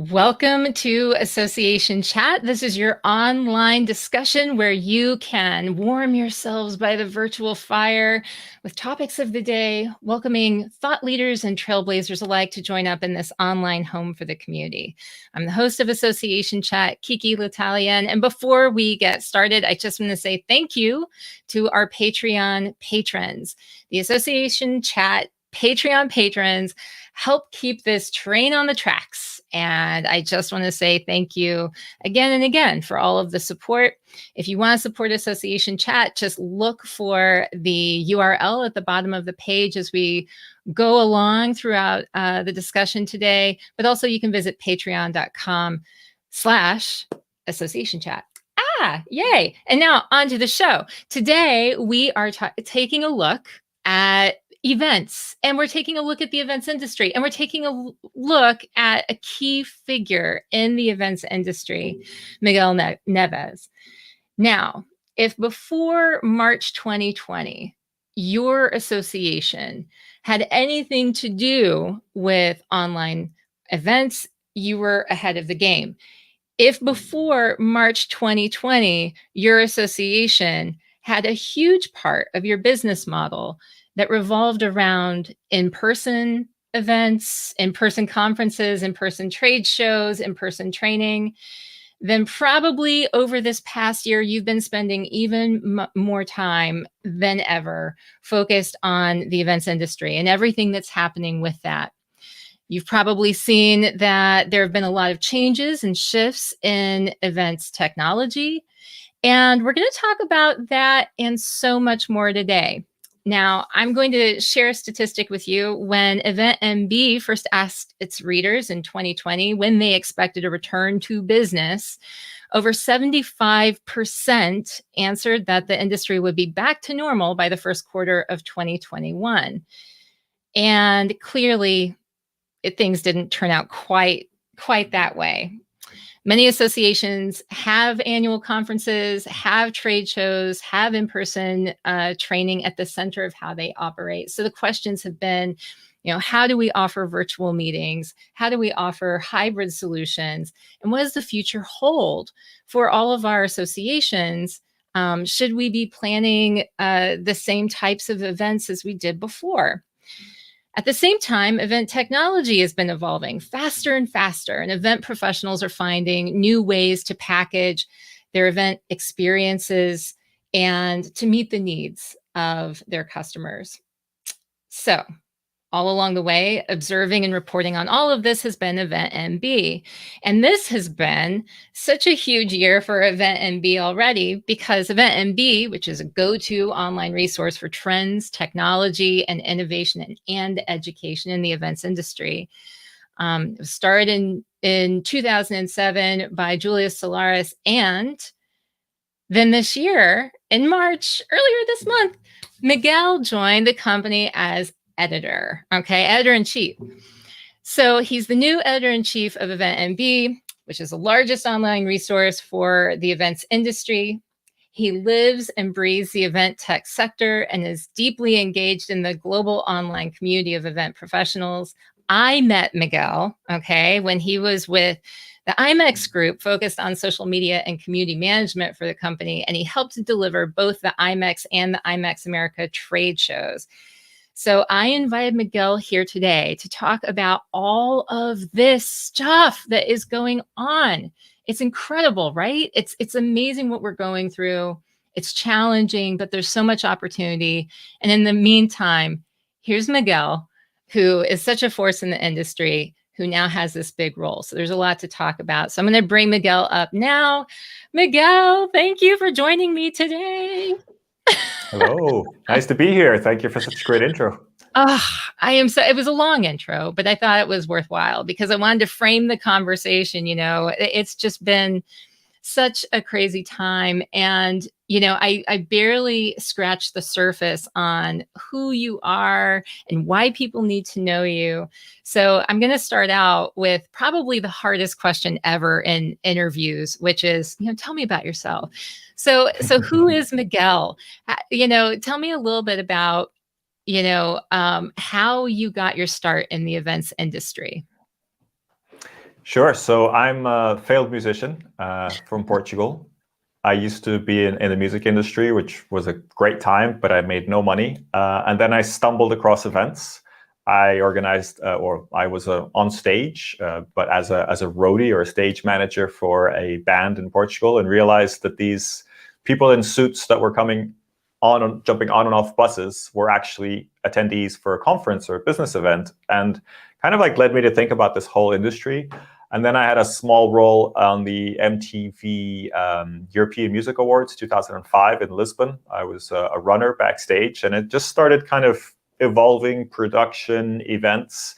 Welcome to Association Chat. This is your online discussion where you can warm yourselves by the virtual fire with topics of the day, welcoming thought leaders and trailblazers alike to join up in this online home for the community. I'm the host of Association Chat, Kiki L'Italienne. And before we get started, I just want to say thank you to our Patreon patrons. The Association Chat Patreon patrons help keep this train on the tracks. And I just want to say thank you again and again for all of the support. If you want to support Association Chat, just look for the URL at the bottom of the page as we go along throughout the discussion today. But also you can visit patreon.com/Association Chat. Yay. And now on to the show. Today, we are taking a look at events, and we're taking a look at the events industry, and we're taking a look at a key figure in the events industry, Miguel Neves. Now, if before March 2020, your association had anything to do with online events, you were ahead of the game. If before March 2020, your association had a huge part of your business model that revolved around in-person events, in-person conferences, in-person trade shows, in-person training, then probably over this past year, you've been spending even more time than ever focused on the events industry and everything that's happening with that. You've probably seen that there have been a lot of changes and shifts in events technology, and we're going to talk about that and so much more today. Now, I'm going to share a statistic with you. When EventMB first asked its readers in 2020 when they expected a return to business, over 75% answered that the industry would be back to normal by the first quarter of 2021. And clearly, things didn't turn out quite that way. Many associations have annual conferences, have trade shows, have in-person training at the center of how they operate. So the questions have been, how do we offer virtual meetings? How do we offer hybrid solutions? And what does the future hold for all of our associations? Should we be planning the same types of events as we did before? At the same time, event technology has been evolving faster and faster, and event professionals are finding new ways to package their event experiences and to meet the needs of their customers. So, all along the way, observing and reporting on all of this has been EventMB. And this has been such a huge year for EventMB already, because EventMB, which is a go-to online resource for trends, technology, and innovation and education in the events industry, it was started in 2007 by Julius Solaris. And then this year, in March, earlier this month, Miguel joined the company as editor-in-chief. So he's the new editor-in-chief of EventMB, which is the largest online resource for the events industry. He lives and breathes the event tech sector and is deeply engaged in the global online community of event professionals. I met Miguel, when he was with the IMEX group focused on social media and community management for the company, and he helped to deliver both the IMEX and the IMEX America trade shows. So I invited Miguel here today to talk about all of this stuff that is going on. It's incredible, right? It's amazing what we're going through. It's challenging, but there's so much opportunity. And in the meantime, here's Miguel, who is such a force in the industry, who now has this big role. So there's a lot to talk about. So I'm going to bring Miguel up now. Miguel, thank you for joining me today. Hello, nice to be here. Thank you for such a great intro. It was a long intro, but I thought it was worthwhile because I wanted to frame the conversation. It's just been such a crazy time. And, I barely scratched the surface on who you are and why people need to know you. So I'm going to start out with probably the hardest question ever in interviews, which is, tell me about yourself. So who is Miguel? Tell me a little bit about, how you got your start in the events industry. Sure. So I'm a failed musician from Portugal. I used to be in the music industry, which was a great time, but I made no money. And then I stumbled across events. I organized, or I was on stage, but as a roadie or a stage manager for a band in Portugal, and realized that these people in suits that were jumping on and off buses were actually attendees for a conference or a business event, and kind of like led me to think about this whole industry. And then I had a small role on the MTV European Music Awards 2005 in Lisbon. I was a runner backstage, and it just started kind of evolving production events.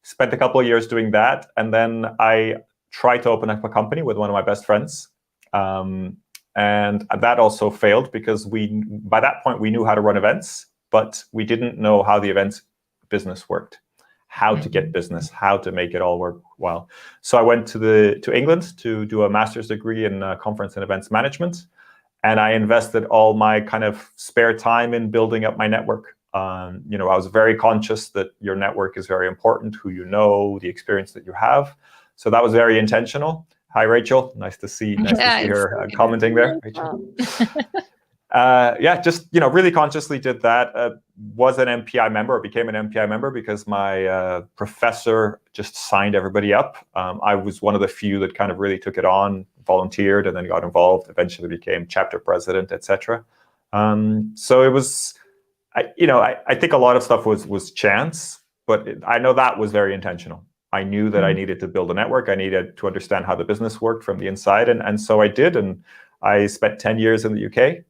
Spent a couple of years doing that. And then I tried to open up a company with one of my best friends. And that also failed because by that point, we knew how to run events, but we didn't know how the events business worked, how to get business, how to make it all work well. So I went to England to do a master's degree in conference and events management, and I invested all my kind of spare time in building up my network. I was very conscious that your network is very important, who you know, the experience that you have. So that was very intentional. Hi, Rachel. Nice to see her commenting there. Rachel. Just really consciously did that. Was an MPI member, or became an MPI member because my professor just signed everybody up. I was one of the few that kind of really took it on, volunteered, and then got involved. Eventually became chapter president, etc. So it was, I think a lot of stuff was chance, but I know that was very intentional. I knew that I needed to build a network. I needed to understand how the business worked from the inside, and so I did. And I spent 10 years in the UK.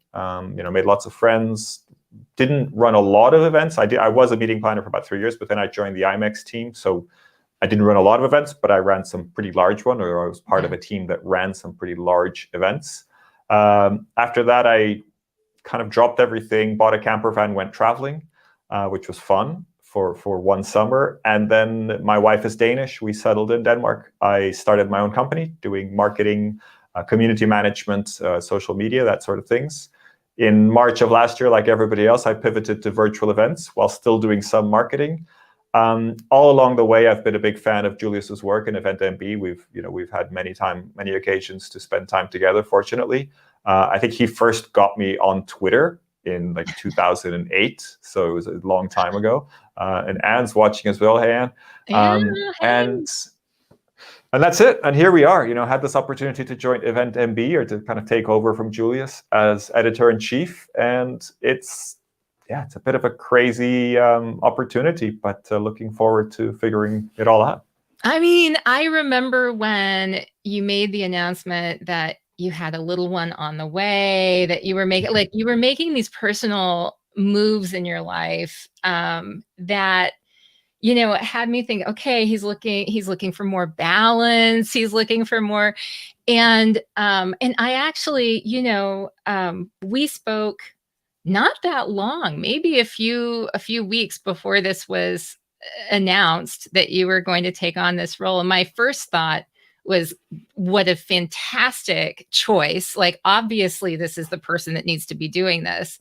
Made lots of friends. Didn't run a lot of events. I was a meeting planner for about 3 years, but then I joined the IMEX team. So I didn't run a lot of events, but I ran some pretty large ones, or I was part of a team that ran some pretty large events. After that, I kind of dropped everything, bought a camper van, went traveling, which was fun for one summer. And then my wife is Danish. We settled in Denmark. I started my own company doing marketing, community management, social media, that sort of things. In March of last year, like everybody else, I pivoted to virtual events while still doing some marketing. All along the way, I've been a big fan of Julius's work in EventMB. We've had many occasions to spend time together, fortunately. I think he first got me on Twitter in like 2008, so it was a long time ago. And Anne's watching as well. Hey, Anne. And that's it. And here we are. Had this opportunity to join EventMB, or to kind of take over from Julius as editor-in-chief. And it's a bit of a crazy opportunity, but looking forward to figuring it all out. I mean, I remember when you made the announcement that you had a little one on the way, that you were making these personal moves in your life that it had me think, okay, he's looking for more balance. He's looking for more. And I actually, we spoke not that long, maybe a few weeks before this was announced that you were going to take on this role. And my first thought was, what a fantastic choice. Like, obviously this is the person that needs to be doing this.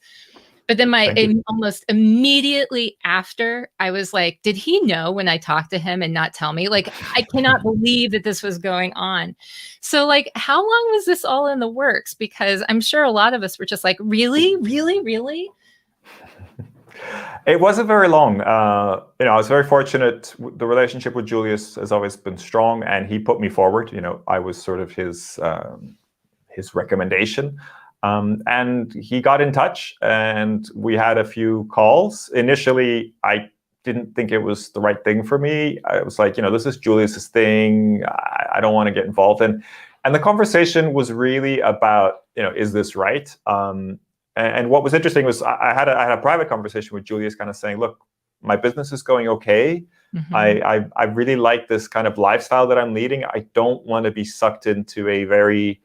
But then almost immediately after, I was like, did he know when I talked to him and not tell me? Like, I cannot believe that this was going on. So like, how long was this all in the works? Because I'm sure a lot of us were just like, really, really, really? It wasn't very long. I was very fortunate. The relationship with Julius has always been strong, and he put me forward. I was sort of his recommendation. And he got in touch, and we had a few calls. Initially, I didn't think it was the right thing for me. I was like, this is Julius's thing. I don't want to get involved in. And the conversation was really about, is this right? And what was interesting was I had a private conversation with Julius, kind of saying, look, my business is going okay. Mm-hmm. I really like this kind of lifestyle that I'm leading. I don't want to be sucked into a very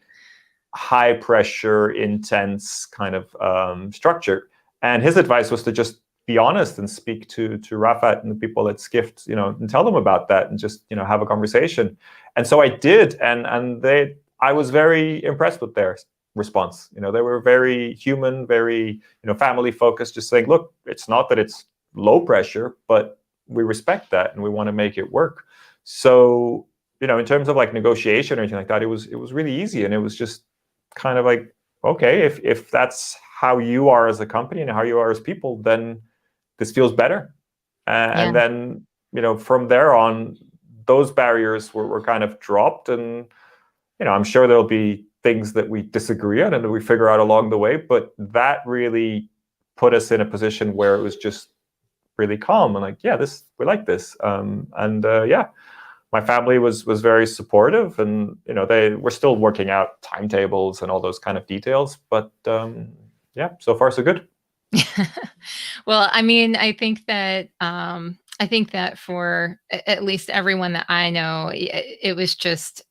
high pressure, intense kind of structure. And his advice was to just be honest and speak to Rafat and the people at Skift, and tell them about that, and just, have a conversation. And so I did, and I was very impressed with their response. They were very human, very, family focused, just saying, look, it's not that it's low pressure, but we respect that and we want to make it work. So in terms of like negotiation or anything like that, it was really easy, and it was just kind of like, okay, if that's how you are as a company and how you are as people, then this feels better. And then, from there on, those barriers were kind of dropped. And, I'm sure there'll be things that we disagree on and that we figure out along the way. But that really put us in a position where it was just really calm and like, yeah, we like this. My family was very supportive, and they were still working out timetables and all those kind of details. But so far so good. Well, I mean, I think that for at least everyone that I know, it was just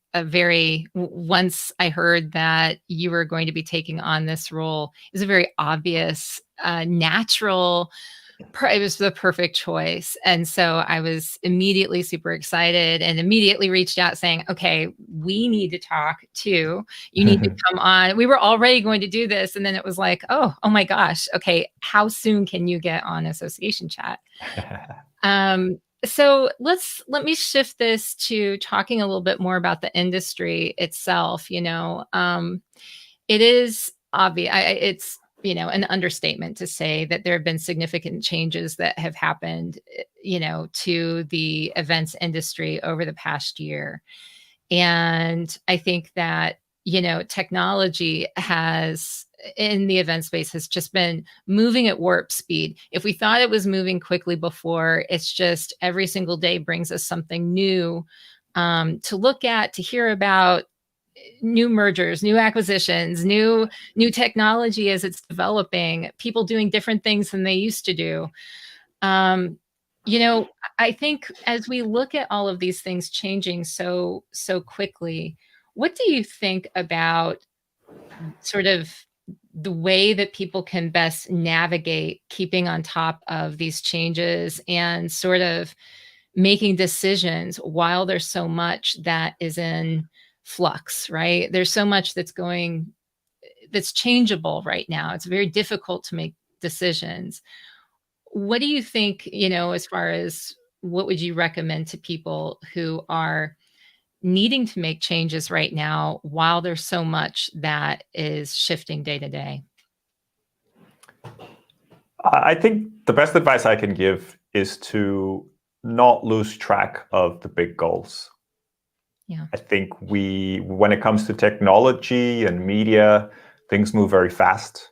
once I heard that you were going to be taking on this role, it was a very obvious, natural. It was the perfect choice. And so I was immediately super excited and immediately reached out saying, okay, we need to talk too. You need to come on. We were already going to do this. And then it was like, oh my gosh. Okay. How soon can you get on Association Chat? So let me shift this to talking a little bit more about the industry itself. It is obvious. It's, an understatement to say that there have been significant changes that have happened, to the events industry over the past year. And I think that, technology in the event space has just been moving at warp speed. If we thought it was moving quickly before, it's just every single day brings us something new to look at, to hear about, new mergers, new acquisitions, new technology as it's developing, people doing different things than they used to do. I think as we look at all of these things changing so quickly, what do you think about sort of the way that people can best navigate keeping on top of these changes and sort of making decisions while there's so much that is in flux, right? There's so much that's changeable right now. It's very difficult to make decisions. What do you think, as far as what would you recommend to people who are needing to make changes right now while there's so much that is shifting day to day? I think the best advice I can give is to not lose track of the big goals. Yeah. I think when it comes to technology and media, things move very fast.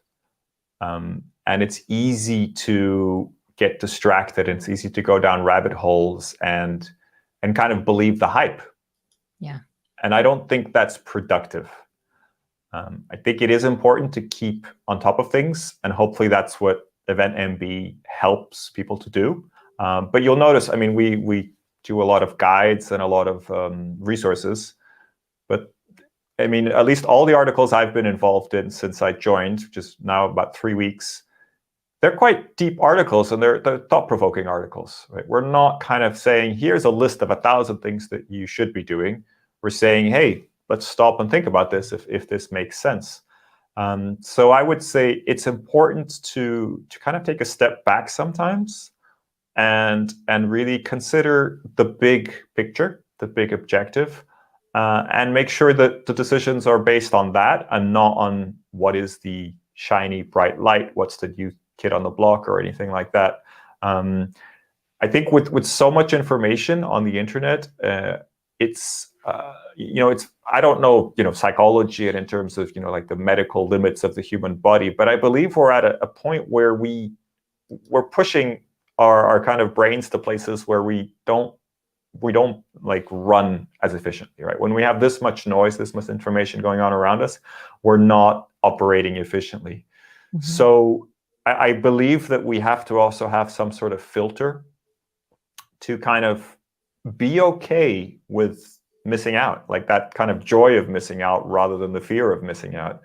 And it's easy to get distracted. It's easy to go down rabbit holes and kind of believe the hype. Yeah. And I don't think that's productive. I think it is important to keep on top of things, and hopefully that's what EventMB helps people to do. But you'll notice, I mean, we do a lot of guides and a lot of resources. But I mean, at least all the articles I've been involved in since I joined, which is now about 3 weeks, they're quite deep articles, and they're thought-provoking articles. Right? We're not kind of saying, here's a list of 1,000 things that you should be doing. We're saying, hey, let's stop and think about this if this makes sense. So I would say it's important to kind of take a step back sometimes and really consider the big picture, the big objective, and make sure that the decisions are based on that and not on what is the shiny, bright light, what's the new kid on the block or anything like that. I think with so much information on the internet, it's I don't know, psychology and in terms of, like the medical limits of the human body, but I believe we're at a point where we're pushing our kind of brains to places where we don't like run as efficiently, right? When we have this much noise, this much information going on around us, we're not operating efficiently. Mm-hmm. So I believe that we have to also have some sort of filter to kind of be okay with missing out, like that kind of joy of missing out rather than the fear of missing out.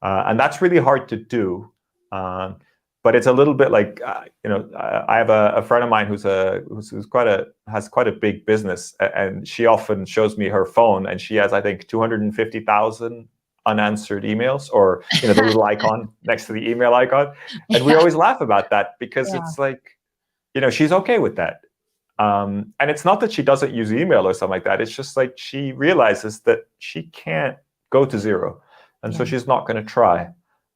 And that's really hard to do. But it's a little bit like, I have a friend of mine who's has quite a big business, and she often shows me her phone, and she has, I think, 250,000 unanswered emails, or the little icon next to the email icon, and we always laugh about that because it's like, she's okay with that. And it's not that she doesn't use email or something like that. It's just like she realizes that she can't go to zero. And so she's not going to try.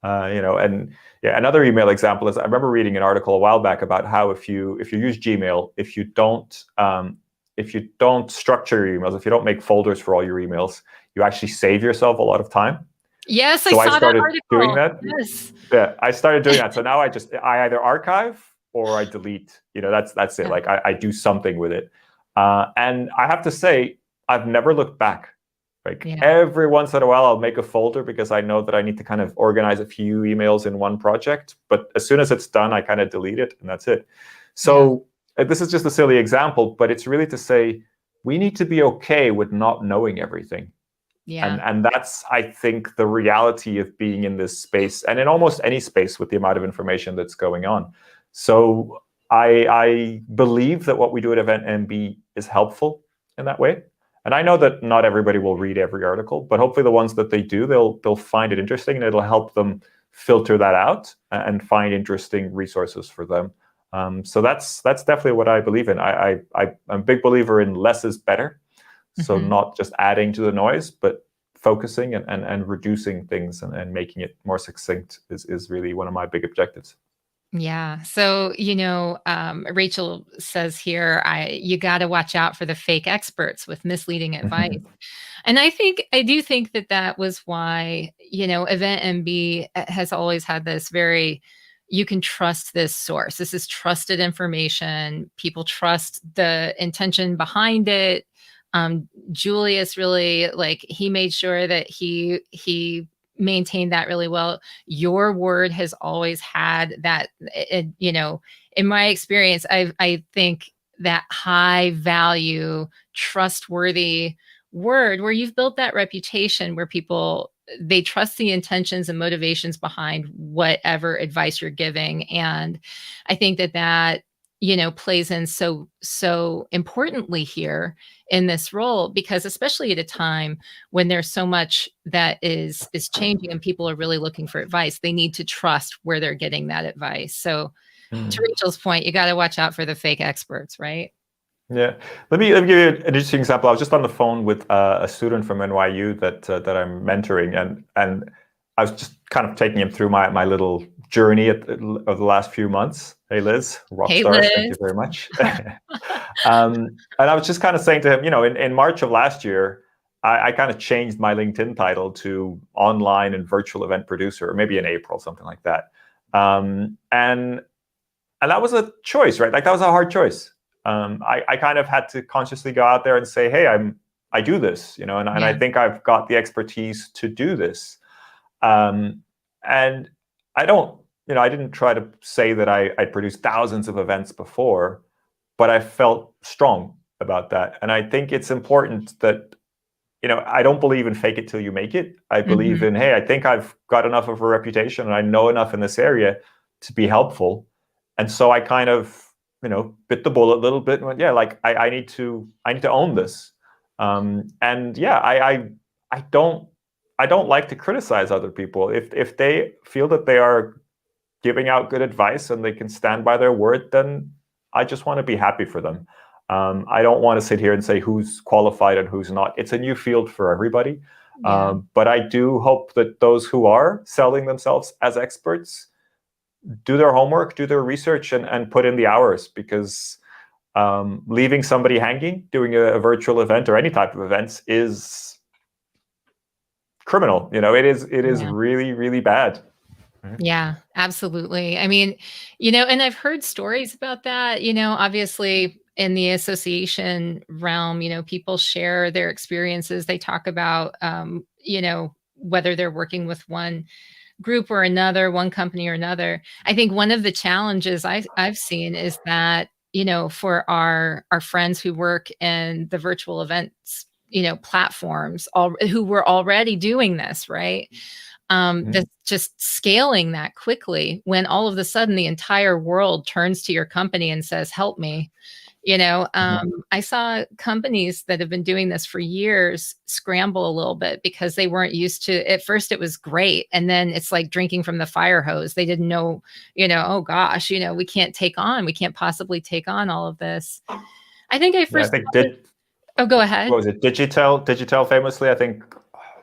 And yeah, another email example is I remember reading an article a while back about how if you use Gmail, if you don't structure your emails, if you don't make folders for all your emails, you actually save yourself a lot of time. Yes, so I saw started that article. doing that. Yes. Yeah, I started doing that. So now I either archive or I delete. That's it. Like I do something with it. And I have to say, I've never looked back. Like every once in a while, I'll make a folder because I know that I need to kind of organize a few emails in one project. But as soon as it's done, I kind of delete it and that's it. So this is just a silly example, but it's really to say we need to be okay with not knowing everything. Yeah. And that's, I think, the reality of being in this space and in almost any space with the amount of information that's going on. So I believe that what we do at EventMB is helpful in that way. And I know that not everybody will read every article, but hopefully the ones that they do, they'll find it interesting and it'll help them filter that out and find interesting resources for them. So that's definitely what I believe in. I'm a big believer in less is better. So not just adding to the noise, but focusing and reducing things and making it more succinct is really one of my big objectives. Yeah. So, Rachel says here, you got to watch out for the fake experts with misleading advice. And I do think that was why, EventMB has always had this you can trust this source. This is trusted information. People trust the intention behind it. Julius really, he made sure that he maintained that really well. Your word has always had that, in my experience, I think that high value, trustworthy word where you've built that reputation where they trust the intentions and motivations behind whatever advice you're giving. And I think that plays in so importantly here in this role, because especially at a time when there's so much that is changing and people are really looking for advice, they need to trust where they're getting that advice. So to Rachel's point, you got to watch out for the fake experts, right? Yeah. Let me give you an interesting example. I was just on the phone with a student from NYU that I'm mentoring, and I was just kind of taking him through my little journey of the last few months. Hey, Liz, rock star, thank you very much. And I was just kind of saying to him, in March of last year, I kind of changed my LinkedIn title to online and virtual event producer, or maybe in April, something like that. And that was a choice, right? Like that was a hard choice. I kind of had to consciously go out there and say, hey, I do this, and I think I've got the expertise to do this. And I didn't try to say that I produced thousands of events before, but I felt strong about that. And I think it's important that, I don't believe in fake it till you make it. I believe in, hey, I think I've got enough of a reputation and I know enough in this area to be helpful. And so I kind of, bit the bullet a little bit and went, I need to own this. I don't like to criticize other people. If they feel that they are giving out good advice and they can stand by their word, then I just want to be happy for them. I don't want to sit here and say who's qualified and who's not. It's a new field for everybody. But I do hope that those who are selling themselves as experts do their homework, do their research, and put in the hours, because leaving somebody hanging doing a virtual event or any type of events is criminal. It is really, really bad. Yeah, absolutely. I mean, and I've heard stories about that, obviously in the association realm, people share their experiences. They talk about, whether they're working with one group or another, one company or another. I think one of the challenges I've seen is that, for our friends who work in the virtual events, platforms, who were already doing this, right? That's just scaling that quickly when all of a sudden the entire world turns to your company and says, help me. I saw companies that have been doing this for years scramble a little bit because they weren't used to, at first it was great. And then it's like drinking from the fire hose. They didn't know, oh gosh, we can't possibly take on all of this. I think I Yeah, I first. think Oh, go ahead. what was it? Digitel famously, I think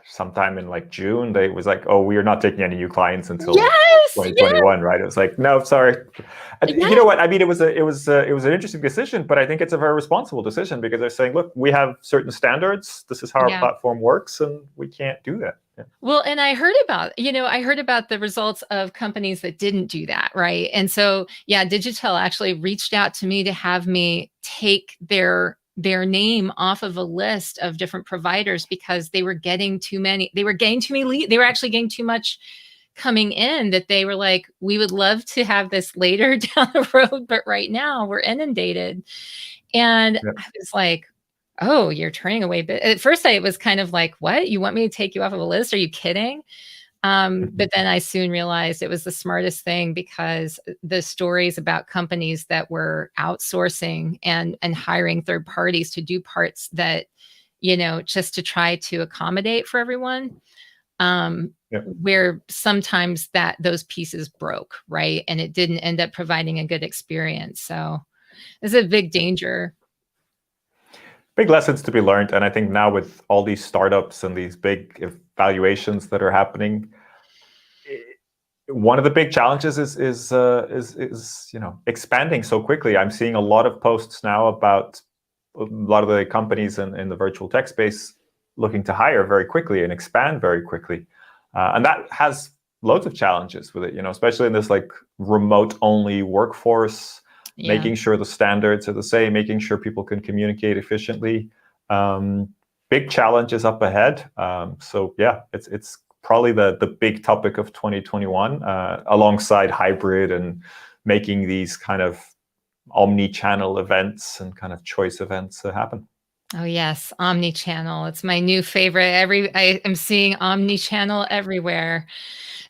sometime in like June, they was like, oh, we are not taking any new clients until Yes, yes, 2021, right? It was like, no, sorry. And yes. you know what? I mean, it was an interesting decision, but I think it's a very responsible decision because they're saying, look, we have certain standards. This is how our Yeah. platform works, and we can't do that. Yeah. Well, and I heard about the results of companies that didn't do that, right? And so, yeah, Digitel actually reached out to me to have me take their name off of a list of different providers because they were getting too many. They were getting too many. They were actually getting too much coming in that they were like, we would love to have this later down the road, but right now we're inundated. And Yeah. I was like, oh, you're turning away. But at first it was kind of like, what? You want me to take you off of a list? Are you kidding? But then I soon realized it was the smartest thing because the stories about companies that were outsourcing and hiring third parties to do parts that, just to try to accommodate for everyone, where sometimes those pieces broke, right? And it didn't end up providing a good experience. So it's a big danger. Big lessons to be learned, and I think now with all these startups and these big valuations that are happening, one of the big challenges is expanding so quickly. I'm seeing a lot of posts now about a lot of the companies in the virtual tech space looking to hire very quickly and expand very quickly, and that has loads of challenges with it. Especially in this like remote only workforce. Yeah. Making sure the standards are the same, making sure people can communicate efficiently. Big challenges up ahead. So yeah, it's probably the big topic of 2021, alongside hybrid and making these kind of omni-channel events and kind of choice events happen. Oh yes, omni-channel. It's my new favorite. I am seeing omni-channel everywhere.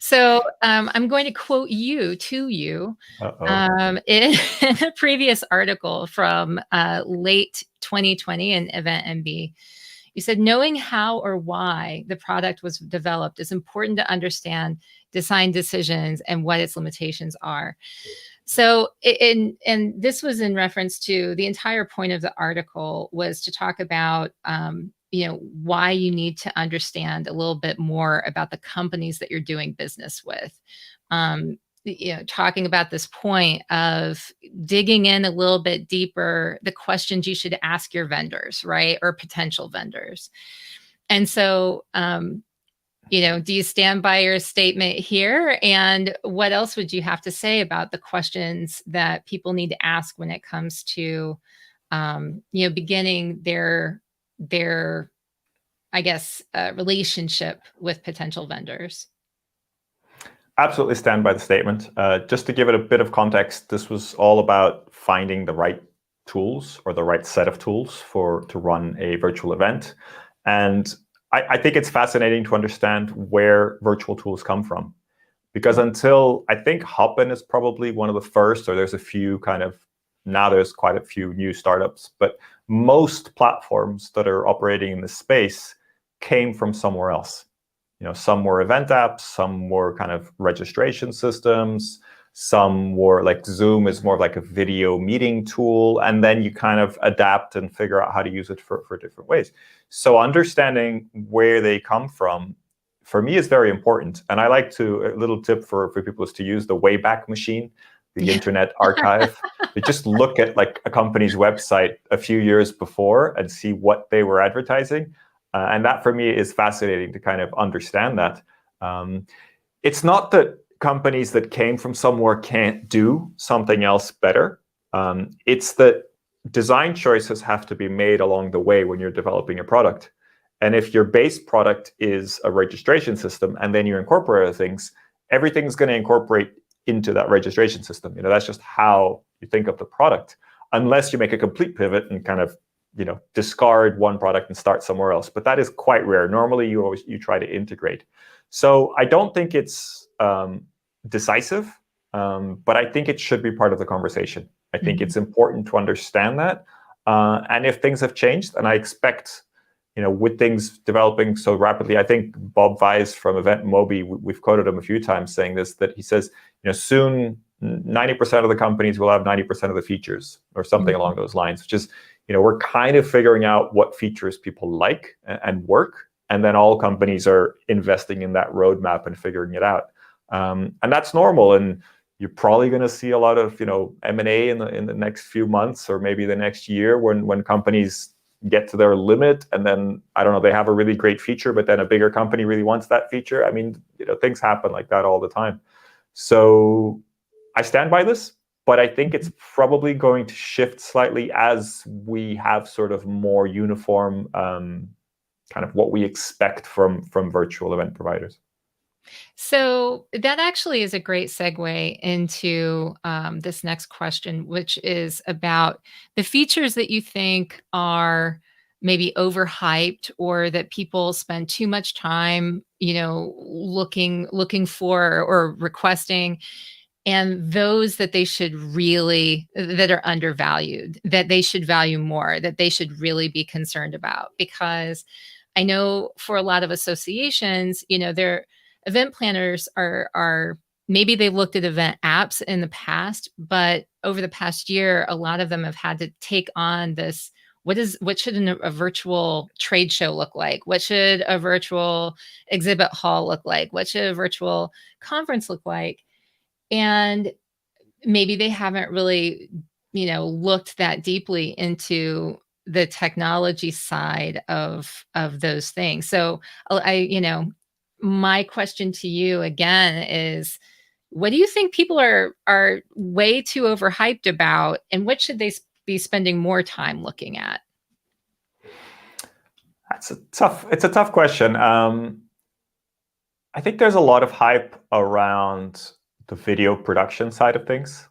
So I'm going to quote you in a previous article from late 2020 in EventMB. You said, knowing how or why the product was developed is important to understand design decisions and what its limitations are. So, and this was in reference to the entire point of the article was to talk about, why you need to understand a little bit more about the companies that you're doing business with. Talking about this point of digging in a little bit deeper, the questions you should ask your vendors, right? Or potential vendors. And so, do you stand by your statement here? And what else would you have to say about the questions that people need to ask when it comes to, beginning their relationship with potential vendors? Absolutely stand by the statement. Just to give it a bit of context, this was all about finding the right tools or the right set of tools to run a virtual event. And I think it's fascinating to understand where virtual tools come from. Because until, I think Hopin is probably one of the first, or there's a few now there's quite a few new startups, but most platforms that are operating in this space came from somewhere else. Some were event apps, some were kind of registration systems, some were like Zoom is more of like a video meeting tool, and then you kind of adapt and figure out how to use it for different ways. So understanding where they come from, for me, is very important. And I like a little tip for people is to use the Wayback Machine, the Internet Archive. You just look at like a company's website a few years before and see what they were advertising. And that for me is fascinating to kind of understand that. It's not that companies that came from somewhere can't do something else better. It's that design choices have to be made along the way when you're developing a product. And if your base product is a registration system and then you incorporate other things, everything's going to incorporate into that registration system. That's just how you think of the product, unless you make a complete pivot and kind of discard one product and start somewhere else. But that is quite rare. Normally, you try to integrate. So I don't think it's decisive, but I think it should be part of the conversation. I think it's important to understand that. And if things have changed, and I expect, with things developing so rapidly, I think Bob Weiss from EventMB, we've quoted him a few times saying this, that he says, soon 90% of the companies will have 90% of the features or something along those lines, which is, we're kind of figuring out what features people like and work, and then all companies are investing in that roadmap and figuring it out. And that's normal. And you're probably going to see a lot of M&A in the next few months, or maybe the next year, when companies get to their limit, and then I don't know, they have a really great feature, but then a bigger company really wants that feature. I mean, things happen like that all the time. So I stand by this, but I think it's probably going to shift slightly as we have sort of more uniform kind of what we expect from virtual event providers. So that actually is a great segue into this next question, which is about the features that you think are maybe overhyped, or that people spend too much time, looking for or requesting, and those that they should really, that are undervalued, that they should value more, that they should really be concerned about. Because I know for a lot of associations, their event planners are maybe they looked at event apps in the past, but over the past year, a lot of them have had to take on this. What should a virtual trade show look like? What should a virtual exhibit hall look like? What should a virtual conference look like? And maybe they haven't really, looked that deeply into the technology side of those things. So my question to you again is, what do you think people are way too overhyped about, and what should they be spending more time looking at? It's a tough question. I think there's a lot of hype around the video production side of things,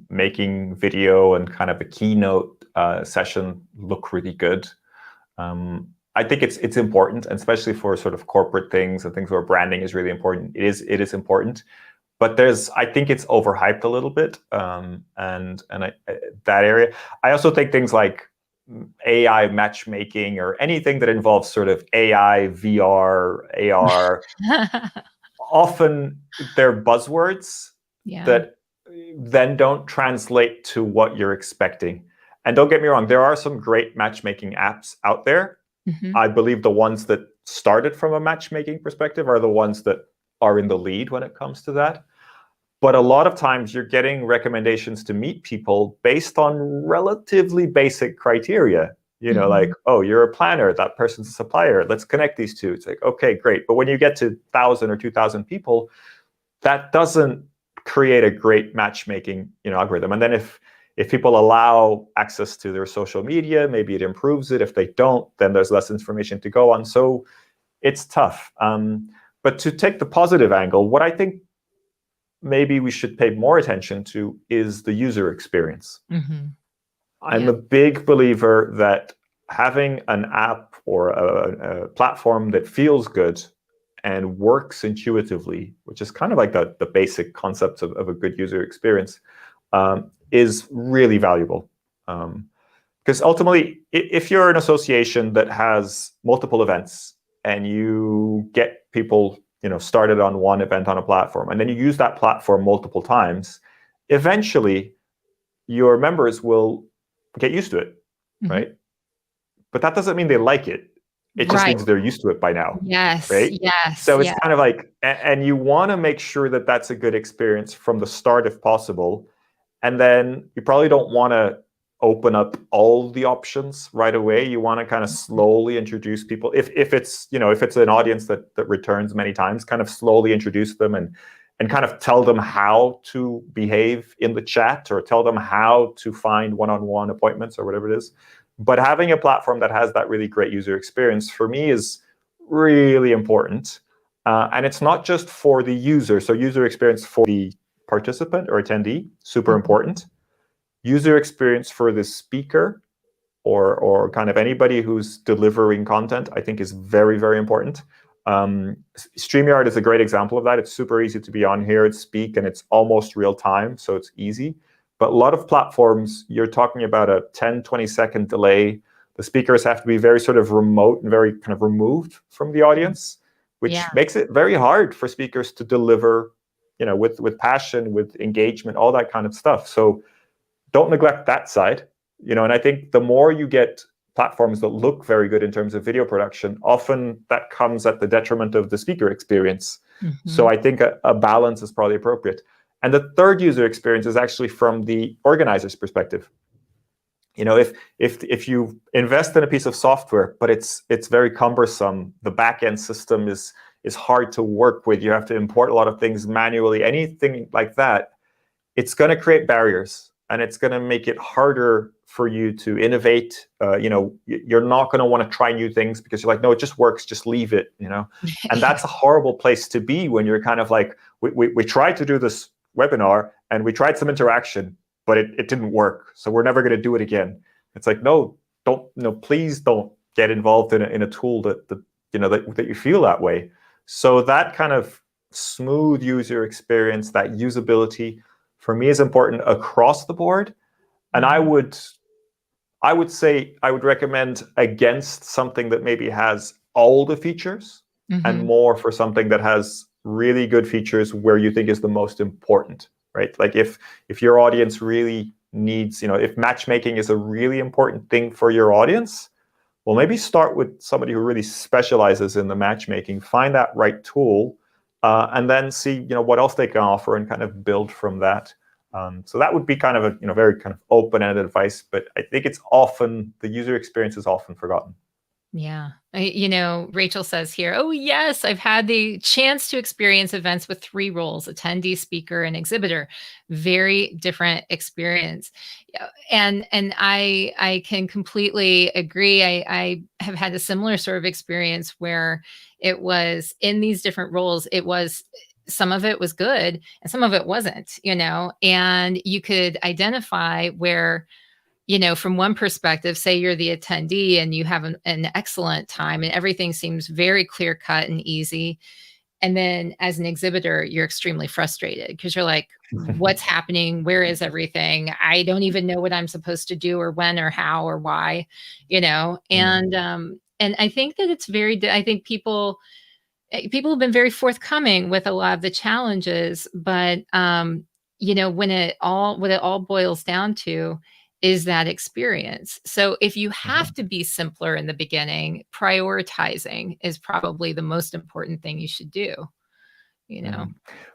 making video and kind of a keynote session look really good. I think it's important, and especially for sort of corporate things and things where branding is really important. It is important, but I think it's overhyped a little bit, and that area. I also think things like AI matchmaking or anything that involves sort of AI, VR, AR, often they're buzzwords that then don't translate to what you're expecting. And don't get me wrong, there are some great matchmaking apps out there. I believe the ones that started from a matchmaking perspective are the ones that are in the lead when it comes to that. But a lot of times you're getting recommendations to meet people based on relatively basic criteria. Like, oh, you're a planner, that person's a supplier, let's connect these two. It's like, okay, great. But when you get to 1,000 or 2,000 people, that doesn't create a great matchmaking algorithm. And then if people allow access to their social media, maybe it improves it. If they don't, then there's less information to go on. So it's tough. But to take the positive angle, what I think maybe we should pay more attention to is the user experience. I'm a big believer that having an app or a platform that feels good and works intuitively, which is kind of like the basic concepts of a good user experience, is really valuable. Because ultimately, if you're an association that has multiple events and you get people started on one event on a platform, and then you use that platform multiple times, eventually your members will get used to it, right? But that doesn't mean they like it. It just means they're used to it by now. Yes. Right? Yes. So it's kind of like, and you want to make sure that that's a good experience from the start if possible. And then you probably don't want to open up all the options right away. You want to kind of slowly introduce people. If it's an audience that returns many times, kind of slowly introduce them and kind of tell them how to behave in the chat, or tell them how to find one-on-one appointments or whatever it is. But having a platform that has that really great user experience, for me, is really important. And it's not just for the user. So user experience for the participant or attendee, super important. User experience for the speaker or kind of anybody who's delivering content, I think, is very, very important. StreamYard is a great example of that. It's super easy to be on here and speak, and it's almost real time, so it's easy. But a lot of platforms, you're talking about a 10, 20-second delay. The speakers have to be very sort of remote and very kind of removed from the audience, which makes it very hard for speakers to deliver, with passion, with engagement, all that kind of stuff. So don't neglect that side. And I think the more you get platforms that look very good in terms of video production, often that comes at the detriment of the speaker experience. Mm-hmm. So I think a balance is probably appropriate. And the third user experience is actually from the organizer's perspective. If you invest in a piece of software, but it's very cumbersome, the back-end system is hard to work with, you have to import a lot of things manually, anything like that, it's going to create barriers, and it's going to make it harder for you to innovate. You're not going to want to try new things because you're like, no, it just works, just leave it. And that's a horrible place to be when you're kind of like, we tried to do this webinar and we tried some interaction, but it didn't work, so we're never going to do it again. It's like, no, please don't get involved in a tool that you feel that way. So that kind of smooth user experience, that usability, for me is important across the board. And I would say I would recommend against something that maybe has all the features, mm-hmm. and more for something that has really good features where you think is the most important, right? Like if your audience really needs, if matchmaking is a really important thing for your audience, well, maybe start with somebody who really specializes in the matchmaking, find that right tool, and then see, what else they can offer and kind of build from that. So that would be kind of a, very kind of open-ended advice, but I think the user experience is often forgotten. Yeah. Rachel says here, oh, yes, I've had the chance to experience events with 3 roles, attendee, speaker, and exhibitor. Very different experience. And I can completely agree. I have had a similar sort of experience where it was in these different roles. Some of it was good and some of it wasn't, and you could identify where, from one perspective, say you're the attendee and you have an excellent time and everything seems very clear cut and easy. And then as an exhibitor, you're extremely frustrated because you're like, what's happening? Where is everything? I don't even know what I'm supposed to do or when or how or why, and I think that it's I think people have been very forthcoming with a lot of the challenges, but, what it all boils down to is that experience. So if you have to be simpler in the beginning, prioritizing is probably the most important thing you should do,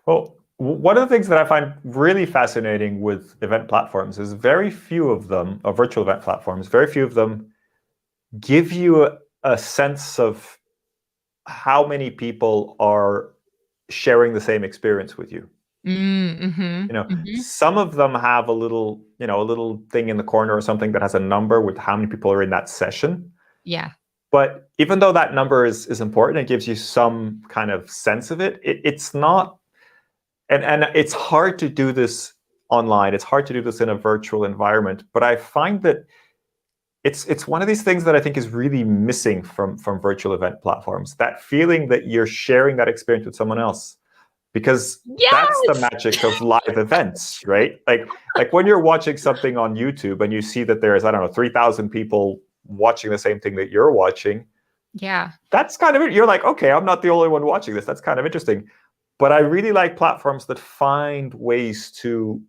Well, one of the things that I find really fascinating with event platforms is very few of them, or virtual event platforms, very few of them give you a sense of how many people are sharing the same experience with you. Mm-hmm. Some of them have a little thing in the corner or something that has a number with how many people are in that session. Yeah. But even though that number is important, it gives you some kind of sense of it. It's not, and it's hard to do this online. It's hard to do this in a virtual environment. But I find that it's one of these things that I think is really missing from virtual event platforms. That feeling that you're sharing that experience with someone else. Because that's the magic of live events, right? Like when you're watching something on YouTube and you see that there's, 3,000 people watching the same thing that you're watching. Yeah. That's kind of it. You're like, okay, I'm not the only one watching this. That's kind of interesting. But I really like platforms that find ways to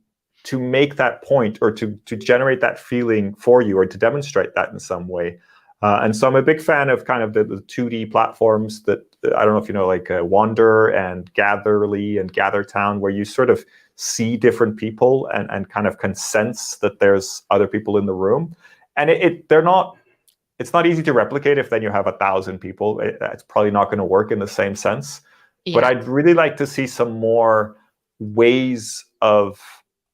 make that point or to generate that feeling for you or to demonstrate that in some way. And so I'm a big fan of kind of the 2D platforms that, I don't know if you know, like Wander and Gatherly and GatherTown, where you sort of see different people and kind of can sense that there's other people in the room. And it's not easy to replicate if then you have 1,000 people. It's probably not going to work in the same sense. Yeah. But I'd really like to see some more ways of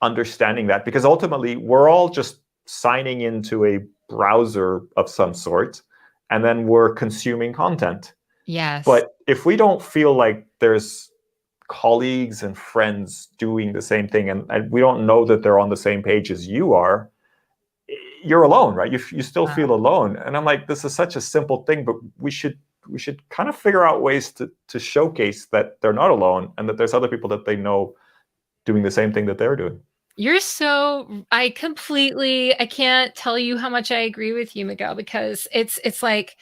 understanding that, because ultimately we're all just signing into a browser of some sort, and then we're consuming content. Yes. But if we don't feel like there's colleagues and friends doing the same thing, and we don't know that they're on the same page as you are, you're alone, right? You still feel alone. And I'm like, this is such a simple thing, but we should kind of figure out ways to showcase that they're not alone and that there's other people that they know doing the same thing that they're doing. I can't tell you how much I agree with you, Miguel, because it's like,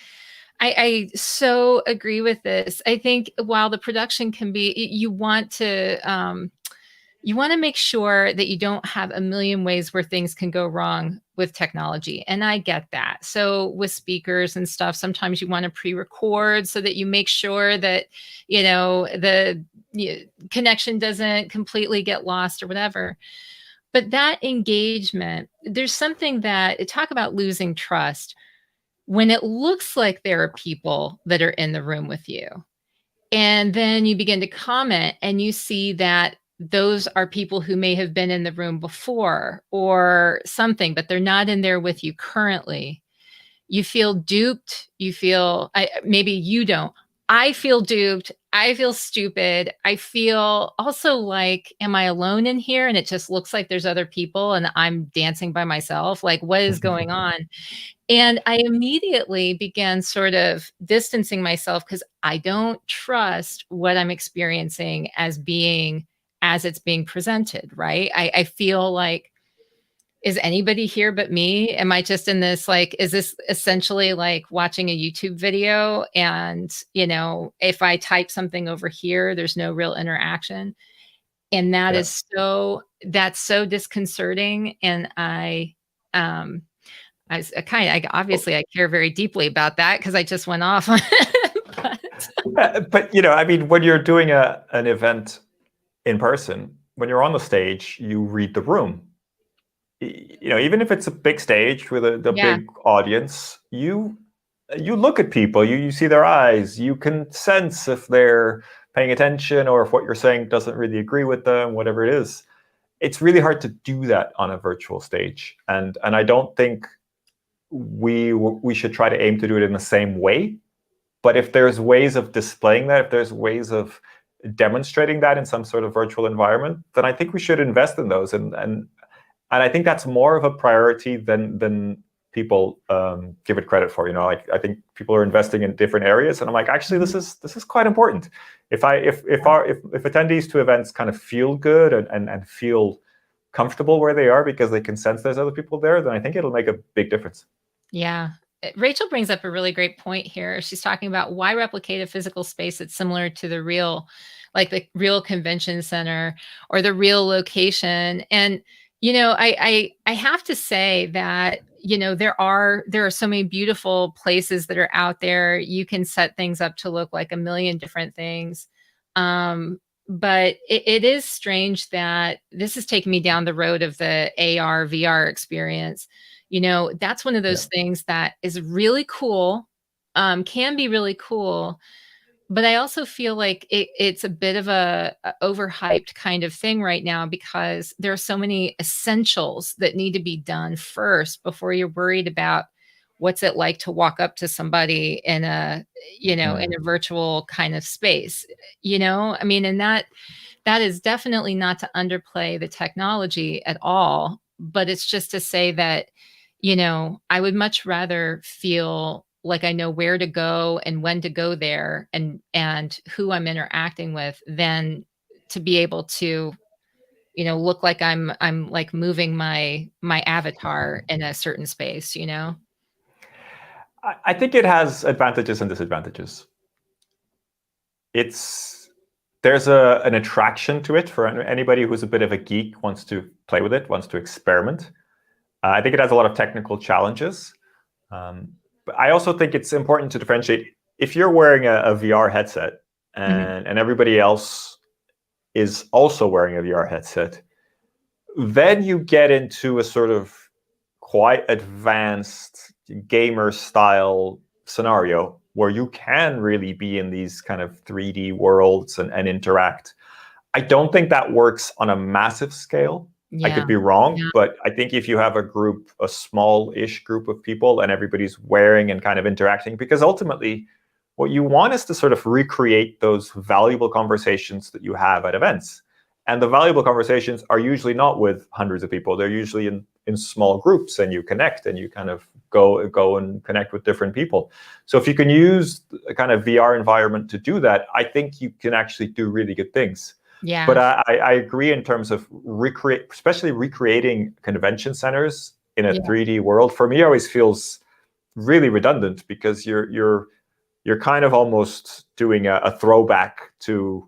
I so agree with this. I think while the production can be, you want to, you want to make sure that you don't have a million ways where things can go wrong with technology. And I get that. So with speakers and stuff, sometimes you want to pre-record so that you make sure that, the connection doesn't completely get lost or whatever. But that engagement, there's something that talk about losing trust when it looks like there are people that are in the room with you. And then you begin to comment and you see that those are people who may have been in the room before or something, but they're not in there with you currently. You feel duped. You feel, maybe you don't. I feel duped. I feel stupid. I feel also like, am I alone in here? And it just looks like there's other people and I'm dancing by myself. Like, what is going on? And I immediately began sort of distancing myself because I don't trust what I'm experiencing as it's being presented, right? I feel like, is anybody here but me? Am I just in this, like, is this essentially like watching a YouTube video? And, if I type something over here, there's no real interaction. And that's so disconcerting. And obviously I care very deeply about that because I just went off on it. But I mean, when you're doing an event in person, when you're on the stage, you read the room. Even if it's a big stage with a big audience, you look at people, you see their eyes, you can sense if they're paying attention or if what you're saying doesn't really agree with them, whatever it is. It's really hard to do that on a virtual stage, and I don't think we should try to aim to do it in the same way. But if there's ways of displaying that, if there's ways of demonstrating that in some sort of virtual environment, then I think we should invest in those. And I think that's more of a priority than people give it credit for. I think people are investing in different areas, and I'm like, actually, this is quite important. If attendees to events kind of feel good and feel comfortable where they are because they can sense there's other people there, then I think it'll make a big difference. Yeah. Rachel brings up a really great point here. She's talking about why replicate a physical space that's similar to the real convention center or the real location. And, I have to say that, there are so many beautiful places that are out there. You can set things up to look like a million different things. But it is strange that this is taking me down the road of the AR, VR experience. That's one of those things that is really cool, can be really cool. But I also feel like it's a bit of a overhyped kind of thing right now because there are so many essentials that need to be done first before you're worried about what's it like to walk up to somebody in a virtual kind of space, I mean, and that is definitely not to underplay the technology at all, but it's just to say that, I would much rather feel like I know where to go and when to go there and who I'm interacting with than to be able to, look like I'm like moving my avatar in a certain space, I think it has advantages and disadvantages. There's an attraction to it for anybody who's a bit of a geek, wants to play with it, wants to experiment. I think it has a lot of technical challenges. But I also think it's important to differentiate. If you're wearing a VR headset and everybody else is also wearing a VR headset, then you get into a sort of quite advanced gamer style scenario where you can really be in these kind of 3D worlds and interact. I don't think that works on a massive scale. I could be wrong, but I think if you have a small-ish group of people and everybody's wearing and kind of interacting, because ultimately what you want is to sort of recreate those valuable conversations that you have at events. And the valuable conversations are usually not with hundreds of people. They're usually in small groups, and you connect and you kind of go and connect with different people. So if you can use a kind of VR environment to do that, I think you can actually do really good things. Yeah. But I agree in terms of especially recreating convention centers in a 3D world. For me, always feels really redundant because you're kind of almost doing a throwback to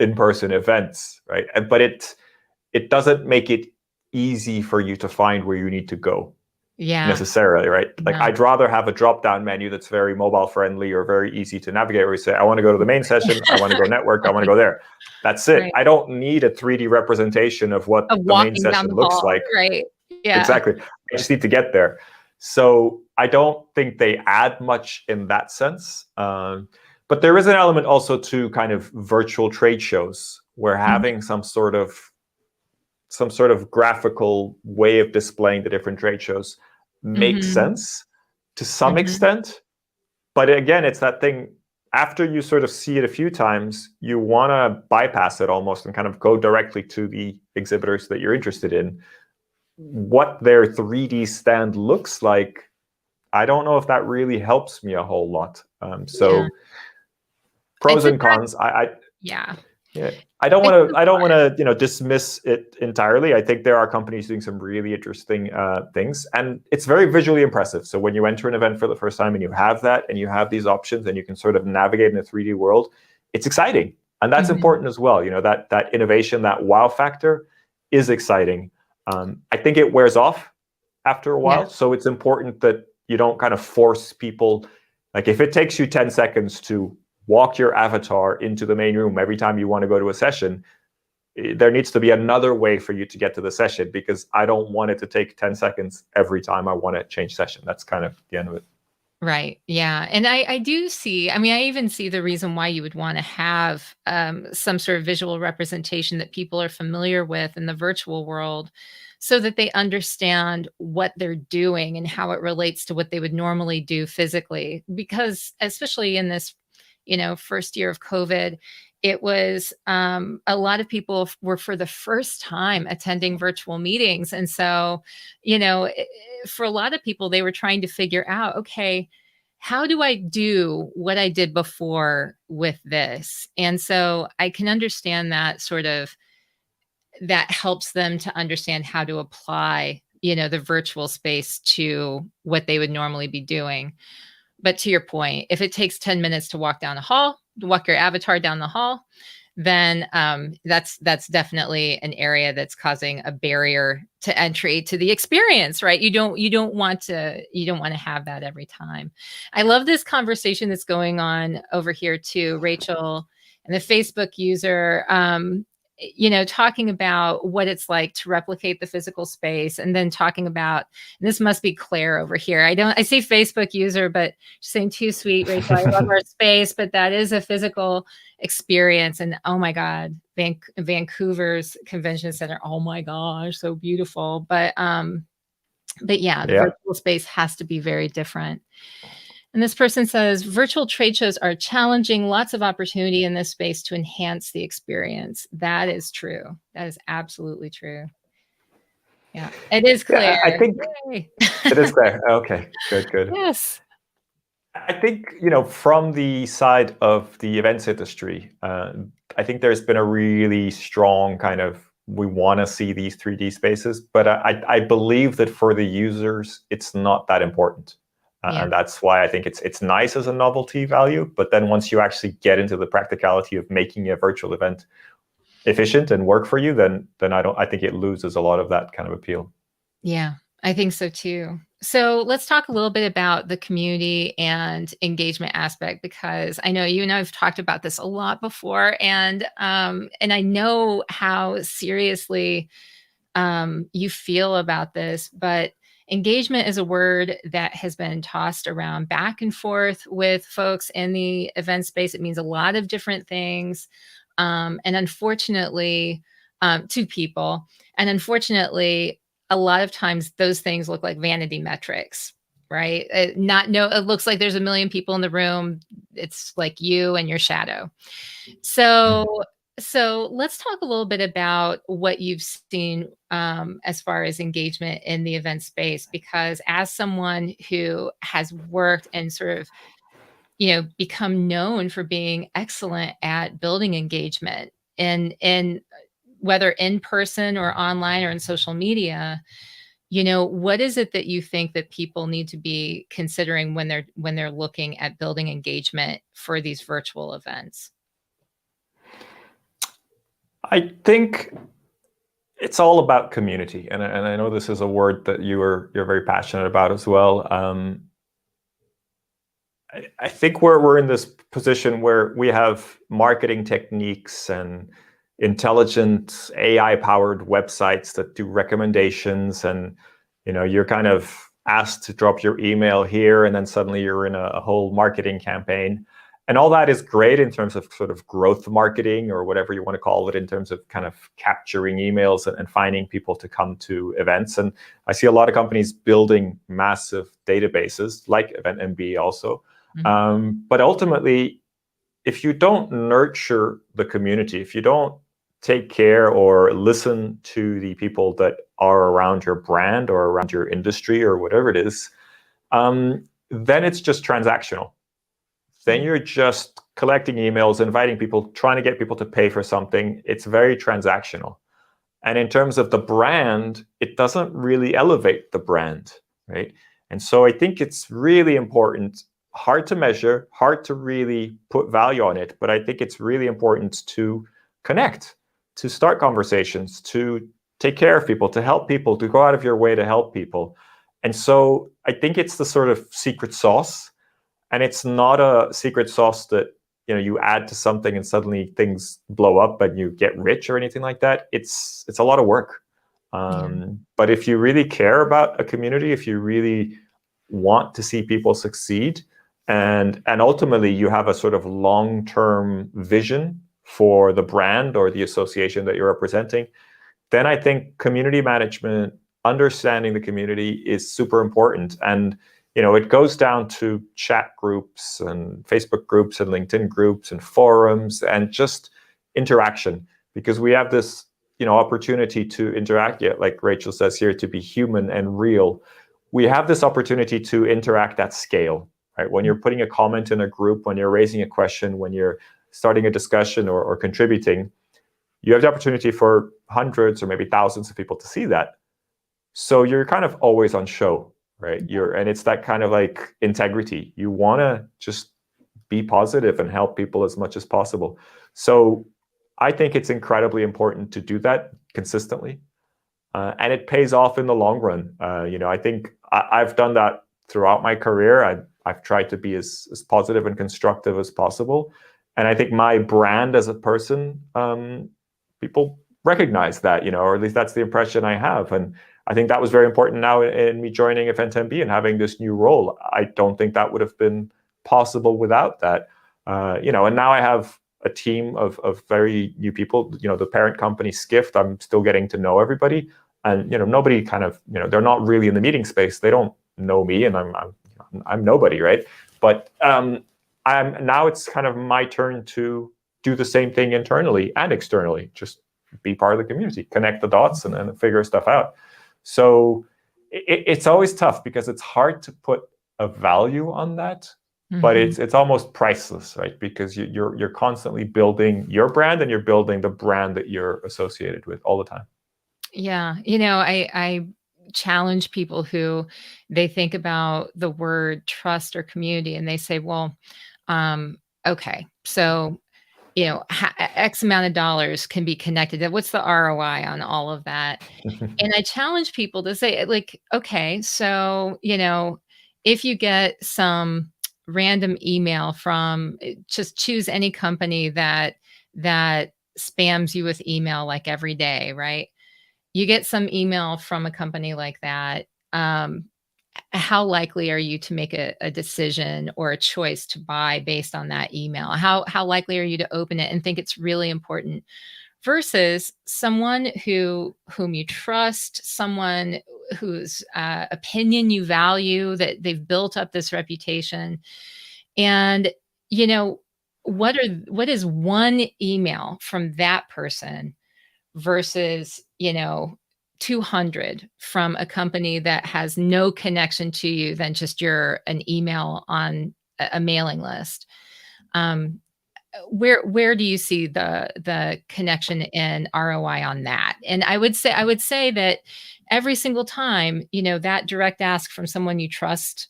in-person events, right? But it doesn't make it easy for you to find where you need to go. Yeah. Necessarily, right? Like Yeah. I'd rather have a drop-down menu that's very mobile friendly or very easy to navigate, where you say, I want to go to the main session, I want to go network, I want to go there. That's it. Right. I don't need a 3D representation of what the main session looks like. Right. Yeah. Exactly. I just need to get there. So I don't think they add much in that sense. But there is an element also to kind of virtual trade shows where having some sort of graphical way of displaying the different trade shows makes sense to some extent. But again, it's that thing, after you sort of see it a few times, you want to bypass it almost and kind of go directly to the exhibitors that you're interested in. What their 3D stand looks like, I don't know if that really helps me a whole lot. Pros and cons. I don't want to dismiss it entirely. I think there are companies doing some really interesting things, and it's very visually impressive. So when you enter an event for the first time and you have that, and you have these options, and you can sort of navigate in a 3D world, it's exciting, and that's important as well. That innovation, that wow factor, is exciting. I think it wears off after a while, so it's important that you don't kind of force people. Like if it takes you 10 seconds to walk your avatar into the main room every time you want to go to a session, there needs to be another way for you to get to the session, because I don't want it to take 10 seconds every time I want to change session. That's kind of the end of it. Right. Yeah. And I do see, I mean, I even see the reason why you would want to have some sort of visual representation that people are familiar with in the virtual world, so that they understand what they're doing and how it relates to what they would normally do physically. Because especially in this, first year of COVID, it was a lot of people were for the first time attending virtual meetings. And so, for a lot of people, they were trying to figure out, okay, how do I do what I did before with this? And so I can understand that that helps them to understand how to apply, the virtual space to what they would normally be doing. But to your point, if it takes 10 minutes to walk down the hall, to walk your avatar down the hall, then that's definitely an area that's causing a barrier to entry to the experience, right? You don't want to have that every time. I love this conversation that's going on over here too, Rachel, and the Facebook user. Talking about what it's like to replicate the physical space, and then talking about, and this must be Claire over here. I say Facebook user, but she's saying, too sweet, Rachel. I love our space, but that is a physical experience. And oh my God, Vancouver's Convention Center. Oh my gosh, so beautiful. But yeah, the virtual space has to be very different. And this person says, virtual trade shows are challenging, lots of opportunity in this space to enhance the experience. That is true. That is absolutely true. Yeah, it is Claire. Yeah, I think it is Claire. Okay, good. Yes. I think, from the side of the events industry, I think there's been a really strong kind of, we want to see these 3D spaces, but I believe that for the users, it's not that important. And that's why I think it's nice as a novelty value. But then once you actually get into the practicality of making a virtual event efficient and work for you, then I think it loses a lot of that kind of appeal. Yeah, I think so too. So let's talk a little bit about the community and engagement aspect, because I know you and I have talked about this a lot before, and I know how seriously you feel about this, but engagement is a word that has been tossed around back and forth with folks in the event space. It means a lot of different things. And unfortunately, to people, and unfortunately, a lot of times those things look like vanity metrics, right? It looks like there's a million people in the room. It's like you and your shadow. So let's talk a little bit about what you've seen as far as engagement in the event space, because as someone who has worked and sort of, become known for being excellent at building engagement in whether in person or online or in social media, what is it that you think that people need to be considering when they're looking at building engagement for these virtual events? I think It's all about community, and I know this is a word that you're very passionate about as well. I think we're in this position where we have marketing techniques and intelligent AI-powered websites that do recommendations, and you're kind of asked to drop your email here, and then suddenly you're in a whole marketing campaign. And all that is great in terms of sort of growth marketing or whatever you want to call it, in terms of kind of capturing emails and finding people to come to events. And I see a lot of companies building massive databases like EventMB also. But ultimately, if you don't nurture the community, if you don't take care or listen to the people that are around your brand or around your industry or whatever it is, then it's just transactional. Then you're just collecting emails, inviting people, trying to get people to pay for something. It's very transactional. And in terms of the brand, it doesn't really elevate the brand, right? And so I think it's really important, hard to measure, hard to really put value on it, but I think it's really important to connect, to start conversations, to take care of people, to help people, to go out of your way to help people. And so I think it's the sort of secret sauce. And it's not a secret sauce that you add to something and suddenly things blow up and you get rich or anything like that. It's a lot of work. But if you really care about a community, if you really want to see people succeed, and ultimately you have a sort of long-term vision for the brand or the association that you're representing, then I think community management, understanding the community, is super important. And it goes down to chat groups and Facebook groups and LinkedIn groups and forums and just interaction, because we have this, opportunity to interact, like Rachel says here, to be human and real. We have this opportunity to interact at scale, right? When you're putting a comment in a group, when you're raising a question, when you're starting a discussion or contributing, you have the opportunity for hundreds or maybe thousands of people to see that. So you're kind of always on show. Right. And it's that kind of like integrity. You want to just be positive and help people as much as possible. So I think it's incredibly important to do that consistently. And it pays off in the long run. I think I've done that throughout my career. I've tried to be as positive and constructive as possible. And I think my brand as a person, people recognize that, or at least that's the impression I have. And I think that was very important now in me joining EventMB and having this new role. I don't think that would have been possible without that. And now I have a team of very new people. The parent company, Skift, I'm still getting to know everybody. And, nobody kind of, they're not really in the meeting space. They don't know me, and I'm nobody, right? But now it's kind of my turn to do the same thing internally and externally. Just be part of the community, connect the dots and figure stuff out. So it's always tough because it's hard to put a value on that, but it's almost priceless, right? Because you're constantly building your brand, and you're building the brand that you're associated with all the time. Yeah. I challenge people who they think about the word trust or community and they say, well, okay, so X amount of dollars can be connected. What's the ROI on all of that? And I challenge people to say, like, okay, so, if you get some random email from, just choose any company that spams you with email like every day, right? You get some email from a company like that. How likely are you to make a decision or a choice to buy based on that email? How likely are you to open it and think it's really important versus someone whom you trust, someone whose opinion you value, that they've built up this reputation? And what is one email from that person versus 200 from a company that has no connection to you than just an email on a mailing list? Where do you see the connection in ROI on that? And I would say that every single time, that direct ask from someone you trust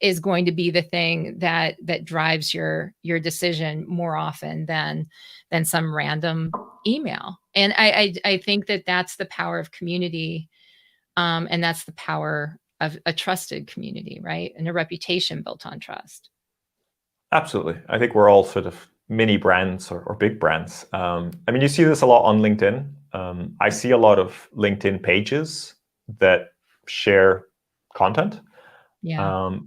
is going to be the thing that drives your decision more often than some random email. And I think that that's the power of community, and that's the power of a trusted community, right? And a reputation built on trust. Absolutely. I think we're all sort of mini brands or big brands. I mean, you see this a lot on LinkedIn. I see a lot of LinkedIn pages that share content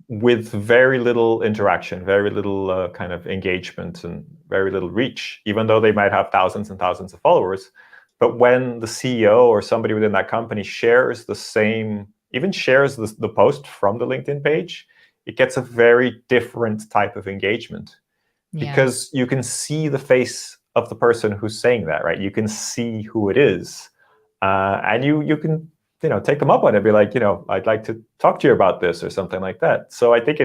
with very little interaction, very little kind of engagement, and very little reach, even though they might have thousands and thousands of followers. But when the CEO or somebody within that company shares the same, even shares the post from the LinkedIn page, it gets a very different type of engagement, because you can see the face of the person who's saying that, right? You can see who it is, and you can take them up on it, be like, I'd like to talk to you about this or something like that. So I think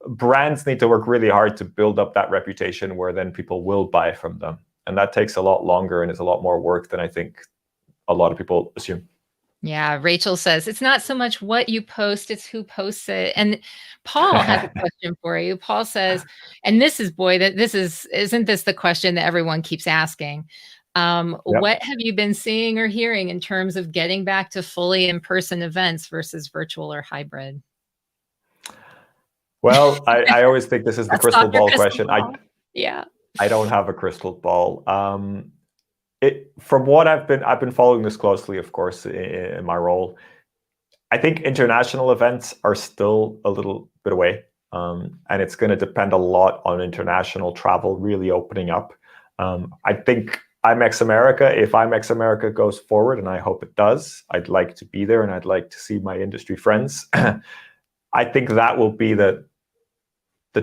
brands need to work really hard to build up that reputation where then people will buy from them, and that takes a lot longer and is a lot more work than I think a lot of people assume. Yeah, Rachel says, it's not so much what you post, it's who posts it. And Paul has a question for you. Paul says, and isn't this the question that everyone keeps asking? Yep. What have you been seeing or hearing in terms of getting back to fully in-person events versus virtual or hybrid? Well, I always think this is the crystal ball question. Yeah. I don't have a crystal ball. From what I've been following this closely, of course, in my role. I think international events are still a little bit away, and it's going to depend a lot on international travel really opening up. I think IMEX America, if IMEX America goes forward, and I hope it does, I'd like to be there and I'd like to see my industry friends. I think that will be the